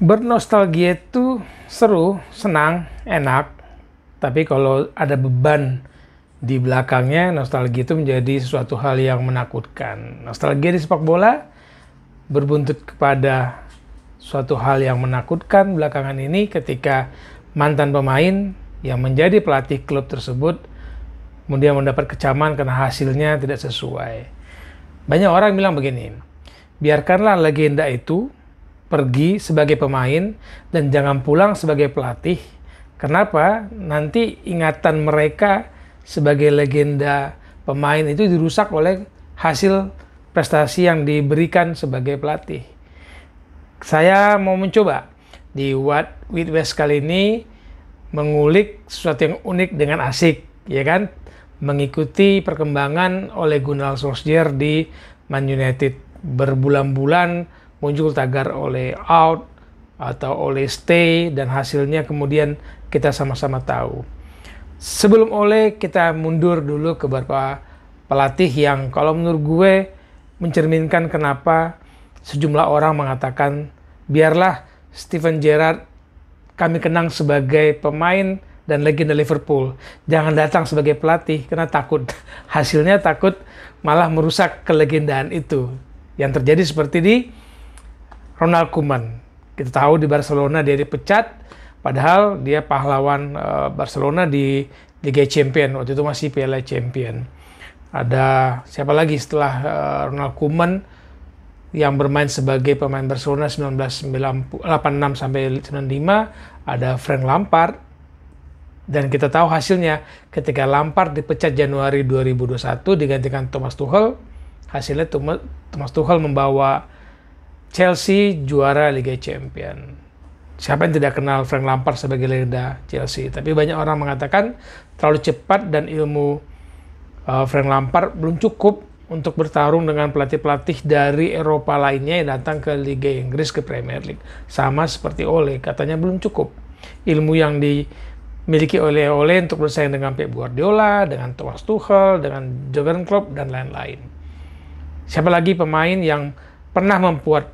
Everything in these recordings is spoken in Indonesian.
Bernostalgia itu seru, senang, enak. Tapi kalau ada beban di belakangnya, nostalgia itu menjadi sesuatu hal yang menakutkan. Nostalgia di sepak bola berbuntut kepada suatu hal yang menakutkan belakangan ini ketika mantan pemain yang menjadi pelatih klub tersebut kemudian mendapat kecaman karena hasilnya tidak sesuai. Banyak orang bilang begini, biarkanlah legenda itu pergi sebagai pemain dan jangan pulang sebagai pelatih. Kenapa? Nanti ingatan mereka sebagai legenda pemain itu dirusak oleh hasil prestasi yang diberikan sebagai pelatih. Saya mau mencoba di What with West kali ini mengulik sesuatu yang unik dengan asik, ya kan? Mengikuti perkembangan Ole Gunnar Solskjaer di Man United. Berbulan-bulan muncul tagar Ole out atau Ole stay dan hasilnya kemudian kita sama-sama tahu. Sebelum Ole, kita mundur dulu ke beberapa pelatih yang kalau menurut gue mencerminkan kenapa sejumlah orang mengatakan biarlah Steven Gerrard kami kenang sebagai pemain dan legenda Liverpool. Jangan datang sebagai pelatih karena takut hasilnya takut malah merusak kelegendaan itu. Yang terjadi seperti di Ronald Koeman. Kita tahu di Barcelona dia dipecat, padahal dia pahlawan Barcelona di Liga Champions, waktu itu masih Piala Champions. Ada siapa lagi setelah Ronald Koeman yang bermain sebagai pemain Barcelona 1986 sampai 95, ada Frank Lampard. Dan kita tahu hasilnya ketika Lampard dipecat Januari 2021 digantikan Thomas Tuchel, hasilnya Thomas Tuchel membawa Chelsea juara Liga Champions. Siapa yang tidak kenal Frank Lampard sebagai legenda Chelsea? Tapi banyak orang mengatakan terlalu cepat dan ilmu Frank Lampard belum cukup untuk bertarung dengan pelatih-pelatih dari Eropa lainnya yang datang ke Liga Inggris, ke Premier League. Sama seperti Ole, katanya belum cukup. Ilmu yang dimiliki oleh Ole untuk bersaing dengan Pep Guardiola, dengan Thomas Tuchel, dengan Jurgen Klopp, dan lain-lain. Siapa lagi pemain yang pernah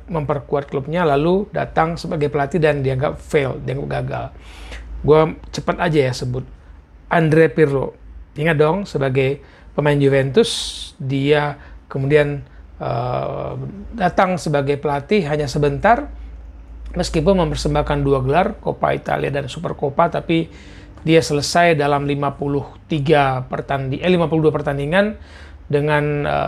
memperkuat klubnya lalu datang sebagai pelatih dan dianggap fail, dianggap gagal? Gue cepat aja ya sebut. Andrea Pirlo. Ingat dong, sebagai pemain Juventus, dia kemudian datang sebagai pelatih hanya sebentar, meskipun mempersembahkan 2 gelar, Coppa Italia dan Supercoppa, tapi dia selesai dalam 52 pertandingan dengan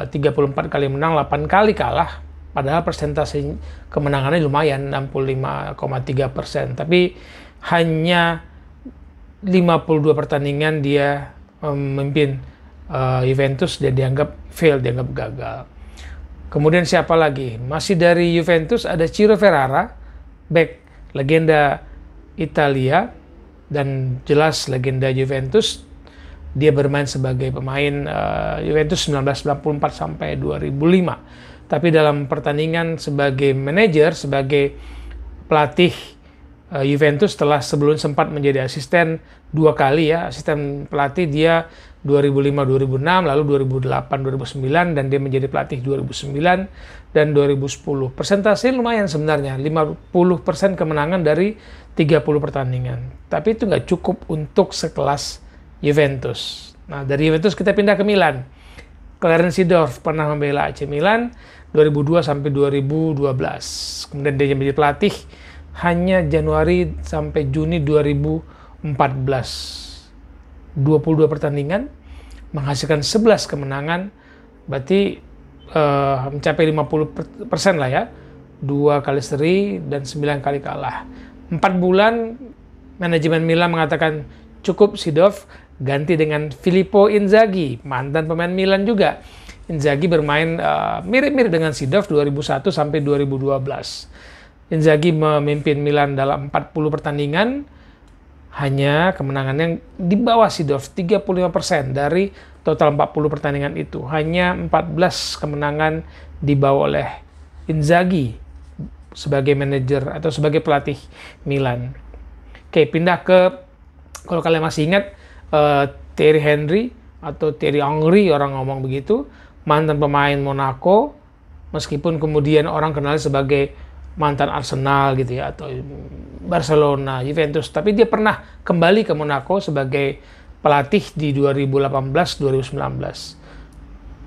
34 kali menang, 8 kali kalah. Padahal persentase kemenangannya lumayan, 65,3%. Tapi hanya 52 pertandingan dia memimpin Juventus dan dianggap fail, dianggap gagal. Kemudian siapa lagi? Masih dari Juventus ada Ciro Ferrara, back legenda Italia dan jelas legenda Juventus. Dia bermain sebagai pemain Juventus 1994 sampai 2005. Tapi dalam pertandingan sebagai manajer, sebagai pelatih Juventus setelah sebelum sempat menjadi asisten 2 kali ya, asisten pelatih dia 2005-2006, lalu 2008-2009, dan dia menjadi pelatih 2009 dan 2010. Persentase lumayan sebenarnya, 50% kemenangan dari 30 pertandingan. Tapi itu nggak cukup untuk sekelas Juventus. Nah, dari Juventus kita pindah ke Milan. Clarence Seedorf pernah membela AC Milan 2002 sampai 2012. Kemudian dia menjadi pelatih hanya Januari sampai Juni 2014. 22 pertandingan, menghasilkan 11 kemenangan, berarti mencapai 50% lah ya. 2 kali seri dan 9 kali kalah. 4 bulan manajemen Milan mengatakan cukup Seedorf, ganti dengan Filippo Inzaghi, mantan pemain Milan juga. Inzaghi bermain mirip-mirip dengan Seedorf 2001 sampai 2012. Inzaghi memimpin Milan dalam 40 pertandingan, hanya kemenangannya di bawah Seedorf, 35% dari total 40 pertandingan itu. Hanya 14 kemenangan dibawa oleh Inzaghi sebagai manajer atau sebagai pelatih Milan. Oke, pindah ke, kalau kalian masih ingat, Thierry Henry atau Thierry Henry, orang ngomong begitu, mantan pemain Monaco, meskipun kemudian orang kenal sebagai mantan Arsenal gitu ya, atau Barcelona, Juventus, tapi dia pernah kembali ke Monaco sebagai pelatih di 2018-2019.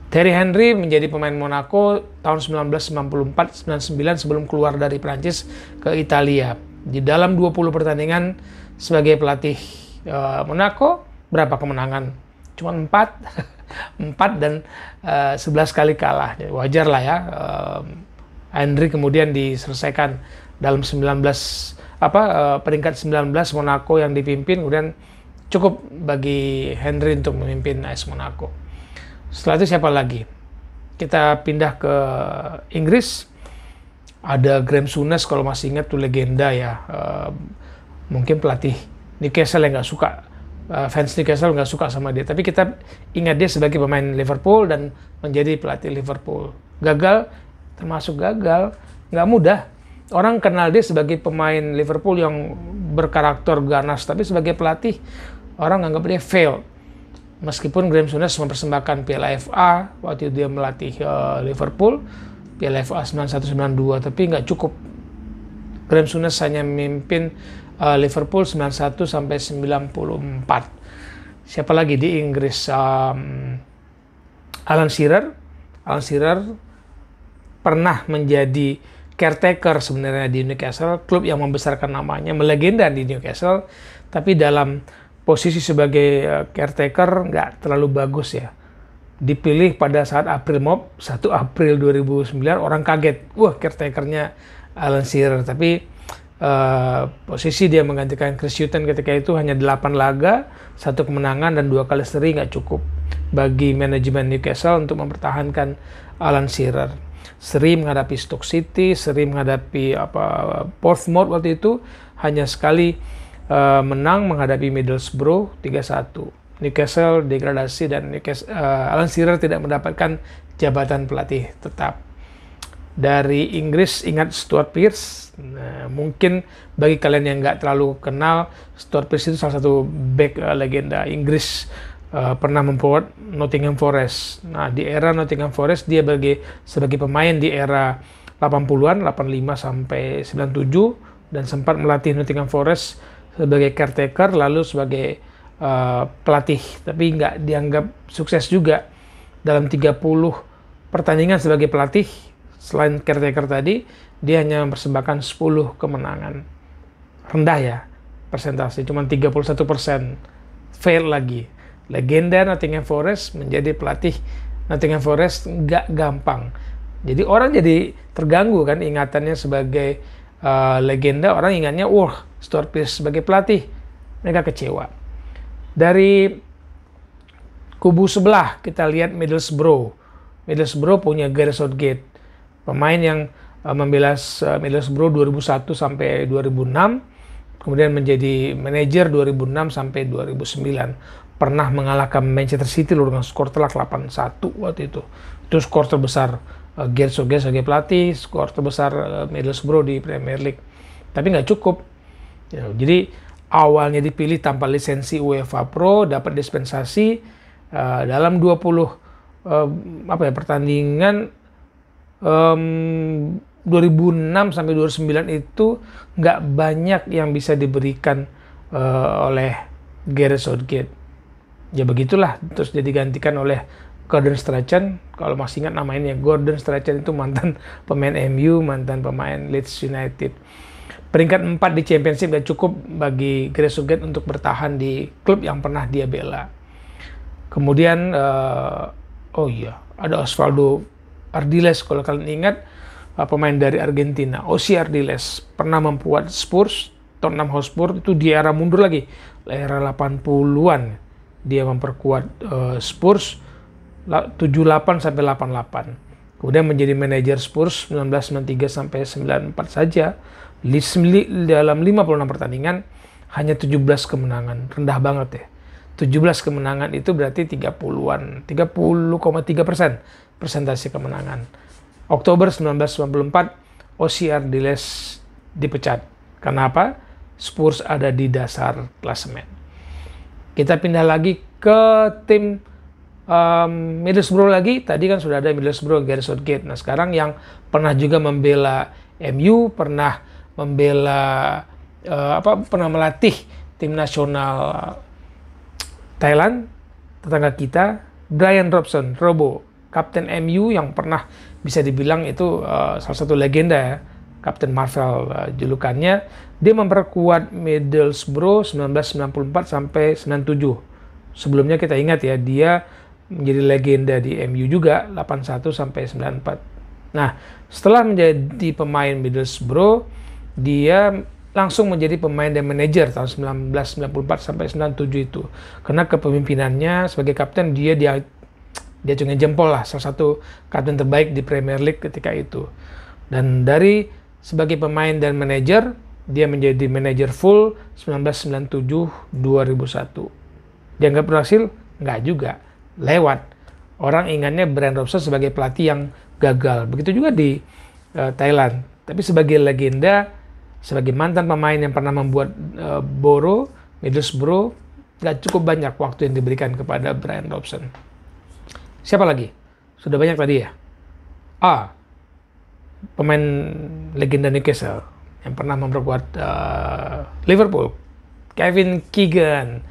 Thierry Henry menjadi pemain Monaco tahun 1994-99 sebelum keluar dari Prancis ke Italia. Di dalam 20 pertandingan sebagai pelatih Monaco, berapa kemenangan? Cuma 4. 4 dan 11 kali kalah. Wajar lah ya. Henry kemudian diselesaikan dalam peringkat 19 Monaco yang dipimpin, kemudian cukup bagi Henry untuk memimpin AS Monaco. Setelah itu siapa lagi? Kita pindah ke Inggris. Ada Graham Souness, kalau masih ingat tuh legenda ya. Mungkin pelatih Newcastle yang nggak suka, fans Newcastle nggak suka sama dia. Tapi kita ingat dia sebagai pemain Liverpool dan menjadi pelatih Liverpool. Gagal, termasuk gagal, nggak mudah. Orang kenal dia sebagai pemain Liverpool yang berkarakter ganas, tapi sebagai pelatih orang nganggap dia fail. Meskipun Graham Souness mempersembahkan Piala FA waktu dia melatih Liverpool, Piala FA 91-92, tapi nggak cukup. Graham Souness hanya memimpin Liverpool 91 sampai 94. Siapa lagi di Inggris? Alan Shearer. Alan Shearer pernah menjadi caretaker sebenarnya di Newcastle, klub yang membesarkan namanya, melegenda di Newcastle, tapi dalam posisi sebagai caretaker nggak terlalu bagus ya. Dipilih pada saat April Mop, 1 April 2009, orang kaget, wah caretakernya Alan Shearer. Tapi posisi dia menggantikan Chris Hughton ketika itu hanya 8 laga, 1 kemenangan dan 2 kali seri nggak cukup bagi manajemen Newcastle untuk mempertahankan Alan Shearer. Seri menghadapi Stoke City, seri menghadapi Portsmouth waktu itu, hanya sekali menang menghadapi Middlesbrough 3-1. Newcastle degradasi dan Alan Shearer tidak mendapatkan jabatan pelatih tetap. Dari Inggris ingat Stuart Pearce. Nah, mungkin bagi kalian yang nggak terlalu kenal, Stuart Pearce itu salah satu back legenda Inggris, pernah memperkuat Nottingham Forest. Nah, di era Nottingham Forest dia sebagai pemain di era 80-an, 85 sampai 97, dan sempat melatih Nottingham Forest sebagai caretaker, lalu sebagai pelatih, tapi nggak dianggap sukses juga. Dalam 30 pertandingan sebagai pelatih, selain caretaker tadi, dia hanya mempersembahkan 10 kemenangan. Rendah ya persentase, cuma 31%. Fail lagi. Legenda Nottingham Forest menjadi pelatih Nottingham Forest nggak gampang. Jadi orang jadi terganggu kan ingatannya sebagai legenda, orang ingatnya, wah Stuart Pearce sebagai pelatih, mereka kecewa. Dari kubu sebelah kita lihat Middlesbrough. Middlesbrough punya Gareth Southgate, pemain yang membela Middlesbrough 2001 sampai 2006, kemudian menjadi manajer 2006 sampai 2009. Pernah mengalahkan Manchester City dengan skor telak 8-1 waktu itu. Itu skor terbesar Gareth Southgate sebagai pelatih, skor terbesar Middlesbrough di Premier League. Tapi nggak cukup. Ya, jadi awalnya dipilih tanpa lisensi UEFA Pro, dapat dispensasi dalam 20 pertandingan 2006 sampai 2009 itu nggak banyak yang bisa diberikan oleh Gareth Southgate. Ya begitulah, terus jadi digantikan oleh Gordon Strachan. Kalau masih ingat namanya, Gordon Strachan itu mantan pemain MU, mantan pemain Leeds United. Peringkat 4 di Championship gak cukup bagi Gareth Southgate untuk bertahan di klub yang pernah dia bela. Kemudian ada Osvaldo Ardiles, kalau kalian ingat, pemain dari Argentina. Ossi Ardiles pernah membuat Spurs, Tottenham Hotspur, itu di era mundur lagi, era 80-an. Dia memperkuat Spurs 78 sampai 88. Kemudian menjadi manajer Spurs 1993 sampai 94 saja. Dalam 56 pertandingan hanya 17 kemenangan. Rendah banget ya. 17 kemenangan itu berarti 30-an, 30,3% persentase kemenangan. Oktober 1994, Ossi Ardiles dipecat. Kenapa? Spurs ada di dasar klasemen. Kita pindah lagi ke tim Middlesbrough lagi. Tadi kan sudah ada Middlesbrough, Gareth Southgate. Nah sekarang yang pernah juga membela MU, pernah membela pernah melatih tim nasional Thailand, tetangga kita. Brian Robson, Robo, kapten MU yang pernah bisa dibilang itu salah satu legenda ya, Kapten Marvel julukannya. Dia memperkuat Middlesbrough 1994 sampai 97. Sebelumnya kita ingat ya, dia menjadi legenda di MU juga 81 sampai 94. Nah, setelah menjadi pemain Middlesbrough, dia langsung menjadi pemain dan manajer tahun 1994 sampai 97 itu. Karena kepemimpinannya sebagai kapten, dia acungin jempol lah, salah satu kapten terbaik di Premier League ketika itu. Dan dari sebagai pemain dan manajer, dia menjadi manajer full 1997-2001. Dianggap berhasil? Enggak juga. Lewat. Orang ingatnya Brian Robson sebagai pelatih yang gagal. Begitu juga di Thailand. Tapi sebagai legenda, sebagai mantan pemain yang pernah membuat Middlesbrough, nggak cukup banyak waktu yang diberikan kepada Brian Robson. Siapa lagi? Sudah banyak tadi ya? Pemain legenda Newcastle yang pernah memperkuat Liverpool, Kevin Keegan.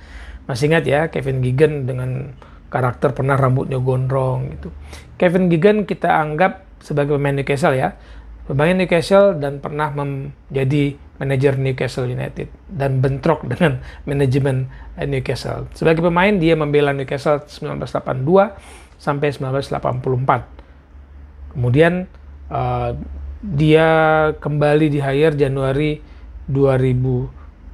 Masih ingat ya, Kevin Keegan dengan karakter pernah rambutnya gondrong gitu. Kevin Keegan kita anggap sebagai pemain Newcastle ya. Pemain Newcastle dan pernah menjadi manajer Newcastle United dan bentrok dengan manajemen Newcastle. Sebagai pemain dia membela Newcastle 1982 sampai 1984. Kemudian dia kembali di hire Januari 2008.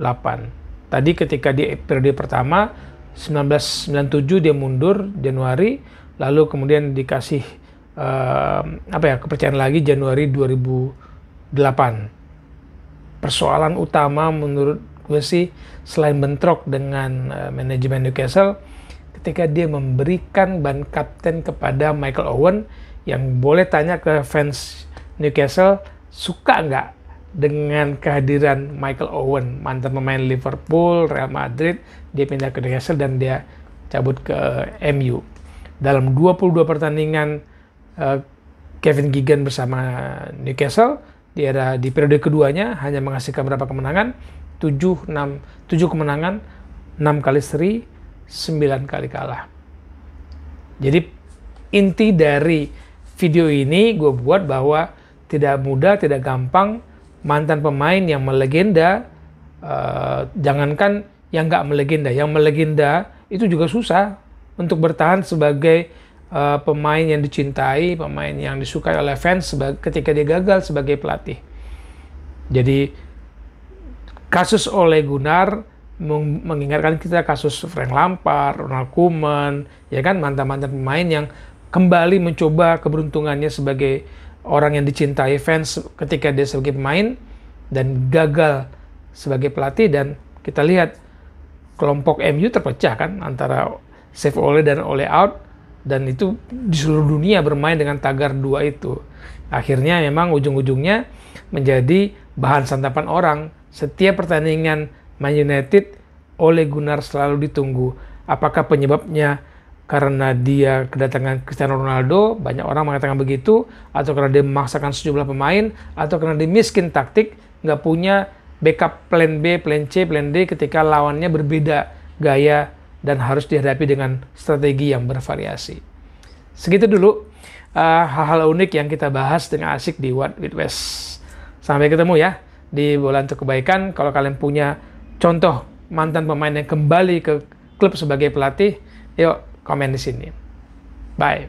Tadi ketika di periode pertama 1997 dia mundur Januari, lalu kemudian dikasih kepercayaan lagi Januari 2008. Persoalan utama menurut gue sih selain bentrok dengan manajemen Newcastle, ketika dia memberikan ban kapten kepada Michael Owen, yang boleh tanya ke fans Newcastle, suka nggak dengan kehadiran Michael Owen, mantan pemain Liverpool, Real Madrid, dia pindah ke Newcastle dan dia cabut ke MU. Dalam 22 pertandingan Kevin Keegan bersama Newcastle di periode keduanya hanya menghasilkan berapa kemenangan? 7 kemenangan, 6 kali seri, 9 kali kalah. Jadi inti dari video ini gue buat bahwa tidak mudah, tidak gampang mantan pemain yang melegenda, jangankan yang nggak melegenda, yang melegenda itu juga susah untuk bertahan sebagai pemain yang dicintai, pemain yang disukai oleh fans ketika dia gagal sebagai pelatih. Jadi kasus Ole Gunnar mengingatkan kita kasus Frank Lampard, Ronald Koeman, ya kan, mantan-mantan pemain yang kembali mencoba keberuntungannya sebagai orang yang dicintai fans ketika dia sebagai pemain dan gagal sebagai pelatih. Dan kita lihat kelompok MU terpecah kan antara Save Ole dan Ole Out. Dan itu di seluruh dunia bermain dengan tagar dua itu. Akhirnya memang ujung-ujungnya menjadi bahan santapan orang. Setiap pertandingan Man United, Ole Gunnar selalu ditunggu. Apakah penyebabnya karena dia kedatangan Cristiano Ronaldo, banyak orang mengatakan begitu, atau karena dia memaksakan sejumlah pemain, atau karena dia miskin taktik, nggak punya backup plan B, plan C, plan D ketika lawannya berbeda gaya dan harus dihadapi dengan strategi yang bervariasi. Segitu dulu hal-hal unik yang kita bahas dengan asik di What with West. Sampai ketemu ya di Bola Untuk Kebaikan. Kalau kalian punya contoh mantan pemain yang kembali ke klub sebagai pelatih, yuk komen di sini. Bye.